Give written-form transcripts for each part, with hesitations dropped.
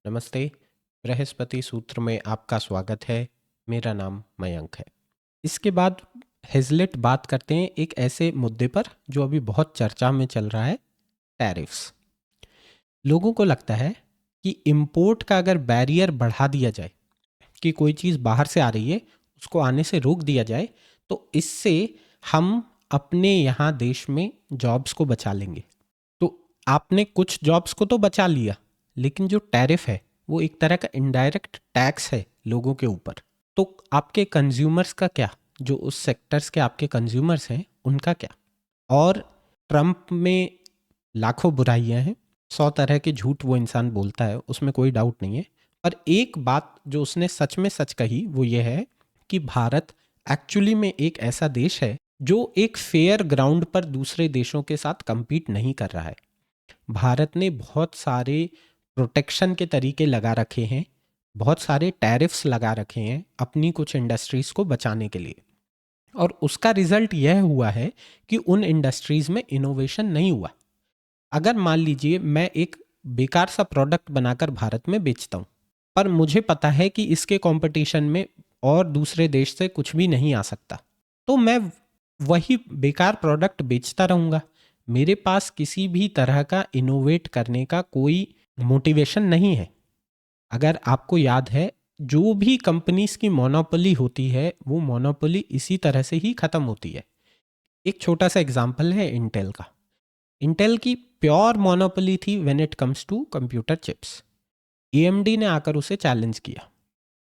नमस्ते। बृहस्पति सूत्र में आपका स्वागत है। मेरा नाम मयंक है। इसके बाद हेजलेट बात करते हैं एक ऐसे मुद्दे पर जो अभी बहुत चर्चा में चल रहा है, टैरिफ्स। लोगों को लगता है कि इंपोर्ट का अगर बैरियर बढ़ा दिया जाए, कि कोई चीज़ बाहर से आ रही है उसको आने से रोक दिया जाए, तो इससे हम अपने यहाँ देश में जॉब्स को बचा लेंगे। तो आपने कुछ जॉब्स को तो बचा लिया, लेकिन जो टैरिफ है वो एक तरह का इनडायरेक्ट टैक्स है लोगों के ऊपर। तो आपके कंज्यूमर्स का क्या, जो उस सेक्टर्स के आपके कंज्यूमर्स हैं उनका क्या। और ट्रम्प में लाखों बुराइयां हैं, 100 तरह के झूठ वो इंसान बोलता है, उसमें कोई डाउट नहीं है। पर एक बात जो उसने सच में सच कही वो ये है कि भारत एक्चुअली में एक ऐसा देश है जो एक फेयर ग्राउंड पर दूसरे देशों के साथ compete नहीं कर रहा है। भारत ने बहुत सारे प्रोटेक्शन के तरीके लगा रखे हैं, बहुत सारे टैरिफ्स लगा रखे हैं अपनी कुछ इंडस्ट्रीज को बचाने के लिए, और उसका रिजल्ट यह हुआ है कि उन इंडस्ट्रीज में इनोवेशन नहीं हुआ। अगर मान लीजिए मैं एक बेकार सा प्रोडक्ट बनाकर भारत में बेचता हूँ, पर मुझे पता है कि इसके कंपटीशन में और दूसरे देश से कुछ भी नहीं आ सकता, तो मैं वही बेकार प्रोडक्ट बेचता रहूँगा। मेरे पास किसी भी तरह का इनोवेट करने का कोई मोटिवेशन नहीं है। अगर आपको याद है, जो भी कंपनीज की मोनोपोली होती है वो मोनोपोली इसी तरह से ही ख़त्म होती है। एक छोटा सा एग्जांपल है इंटेल का। इंटेल की प्योर मोनोपोली थी when it comes to computer chips. AMD ने आकर उसे चैलेंज किया।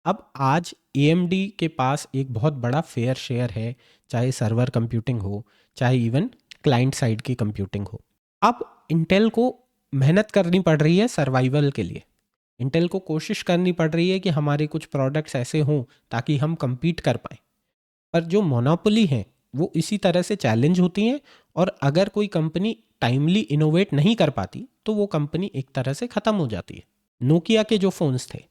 अब आज एएमडी के पास एक बहुत बड़ा फेयर शेयर है, चाहे सर्वर कंप्यूटिंग हो, चाहे इवन क्लाइंट साइड की कंप्यूटिंग हो। अब इंटेल को मेहनत करनी पड़ रही है सर्वाइवल के लिए। इंटेल को कोशिश करनी पड़ रही है कि हमारे कुछ प्रोडक्ट्स ऐसे हों ताकि हम compete कर पाएँ। पर जो मोनोपोली हैं वो इसी तरह से चैलेंज होती हैं, और अगर कोई कंपनी टाइमली इनोवेट नहीं कर पाती तो वो कंपनी एक तरह से ख़त्म हो जाती है। नोकिया के जो फ़ोन्स थे,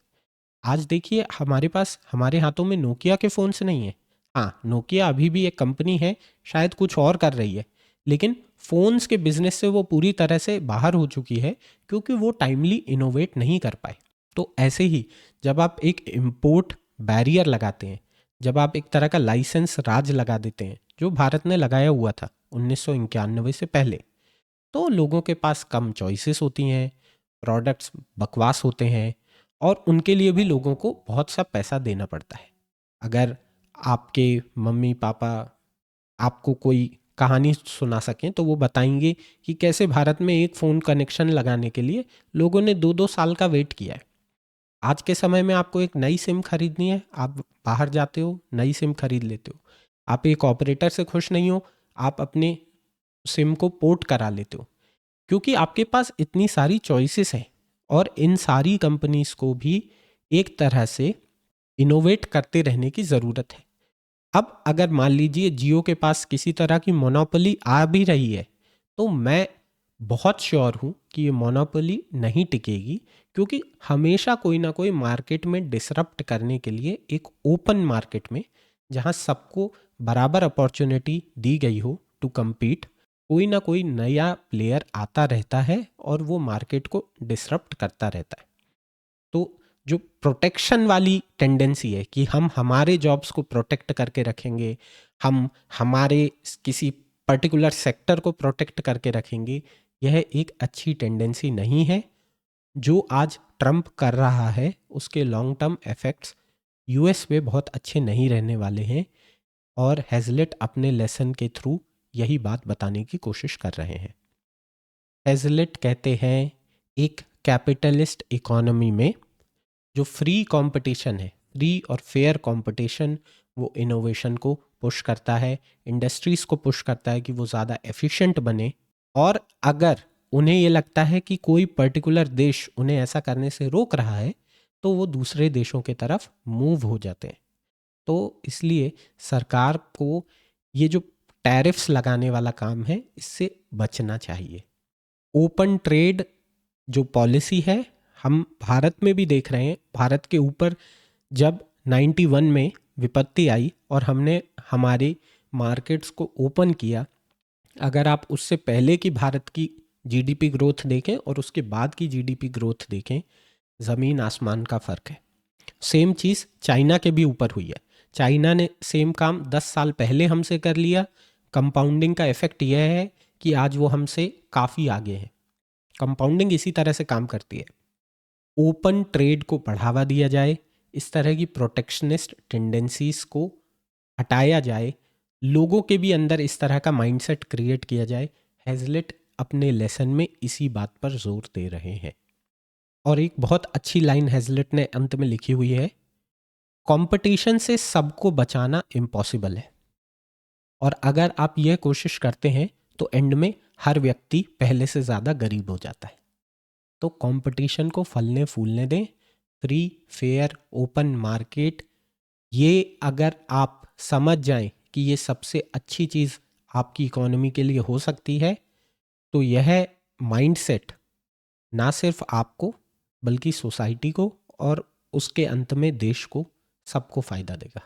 आज देखिए हमारे पास, हमारे हाथों में नोकिया के फ़ोन्स नहीं है। हाँ, नोकिया अभी भी एक कंपनी है, शायद कुछ और कर रही है, लेकिन फ़ोन्स के बिजनेस से वो पूरी तरह से बाहर हो चुकी है, क्योंकि वो टाइमली इनोवेट नहीं कर पाए। तो ऐसे ही जब आप एक इम्पोर्ट बैरियर लगाते हैं, जब आप एक तरह का लाइसेंस राज लगा देते हैं, जो भारत ने लगाया हुआ था 1991 से पहले, तो लोगों के पास कम चॉइसेस होती हैं, प्रोडक्ट्स बकवास होते हैं, और उनके लिए भी लोगों को बहुत सा पैसा देना पड़ता है। अगर आपके मम्मी पापा आपको कोई कहानी सुना सकें तो वो बताएंगे कि कैसे भारत में एक फ़ोन कनेक्शन लगाने के लिए लोगों ने 2-2 साल का वेट किया है। आज के समय में आपको एक नई सिम खरीदनी है, आप बाहर जाते हो, नई सिम खरीद लेते हो। आप एक ऑपरेटर से खुश नहीं हो, आप अपने सिम को पोर्ट करा लेते हो, क्योंकि आपके पास इतनी सारी चॉइसेस हैं। और इन सारी कंपनीज को भी एक तरह से इनोवेट करते रहने की ज़रूरत है। अब अगर मान लीजिए जियो के पास किसी तरह की मोनोपोली आ भी रही है, तो मैं बहुत श्योर हूँ कि ये मोनोपोली नहीं टिकेगी, क्योंकि हमेशा कोई ना कोई मार्केट में डिसरप्ट करने के लिए एक ओपन मार्केट में, जहाँ सबको बराबर अपॉर्चुनिटी दी गई हो टू compete, कोई ना कोई नया प्लेयर आता रहता है और वो मार्केट को डिसरप्ट करता रहता है। तो जो प्रोटेक्शन वाली टेंडेंसी है कि हम हमारे जॉब्स को प्रोटेक्ट करके रखेंगे, हम हमारे किसी पर्टिकुलर सेक्टर को प्रोटेक्ट करके रखेंगे, यह एक अच्छी टेंडेंसी नहीं है। जो आज ट्रम्प कर रहा है उसके लॉन्ग टर्म इफेक्ट्स यूएस पे बहुत अच्छे नहीं रहने वाले हैं, और हेजलेट अपने लेसन के थ्रू यही बात बताने की कोशिश कर रहे हैं। हेजलेट कहते हैं एक कैपिटलिस्ट इकोनॉमी में जो फ्री कंपटीशन है, फ्री और फेयर कंपटीशन, वो इनोवेशन को पुश करता है, इंडस्ट्रीज को पुश करता है कि वो ज़्यादा एफिशिएंट बने। और अगर उन्हें ये लगता है कि कोई पर्टिकुलर देश उन्हें ऐसा करने से रोक रहा है, तो वो दूसरे देशों के तरफ मूव हो जाते हैं। तो इसलिए सरकार को ये जो टैरिफ्स लगाने वाला काम है इससे बचना चाहिए। ओपन ट्रेड जो पॉलिसी है, हम भारत में भी देख रहे हैं। भारत के ऊपर जब 91 में विपत्ति आई और हमने हमारे मार्केट्स को ओपन किया, अगर आप उससे पहले की भारत की जीडीपी ग्रोथ देखें और उसके बाद की जीडीपी ग्रोथ देखें, ज़मीन आसमान का फ़र्क है। सेम चीज़ चाइना के भी ऊपर हुई है। चाइना ने सेम काम 10 साल पहले हमसे कर लिया। कंपाउंडिंग का इफ़ेक्ट यह है कि आज वो हमसे काफ़ी आगे हैं। कंपाउंडिंग इसी तरह से काम करती है। ओपन ट्रेड को बढ़ावा दिया जाए, इस तरह की प्रोटेक्शनिस्ट टेंडेंसीज को हटाया जाए, लोगों के भी अंदर इस तरह का माइंडसेट क्रिएट किया जाए। हेजलेट अपने लेसन में इसी बात पर जोर दे रहे हैं। और एक बहुत अच्छी लाइन हेजलेट ने अंत में लिखी हुई है, कंपटीशन से सबको बचाना इम्पॉसिबल है, और अगर आप यह कोशिश करते हैं तो एंड में हर व्यक्ति पहले से ज़्यादा गरीब हो जाता है। तो कंपटीशन को फलने फूलने दें। फ्री फेयर ओपन मार्केट, ये अगर आप समझ जाएं कि ये सबसे अच्छी चीज़ आपकी इकोनॉमी के लिए हो सकती है, तो यह माइंडसेट ना सिर्फ आपको बल्कि सोसाइटी को और उसके अंत में देश को, सबको फ़ायदा देगा।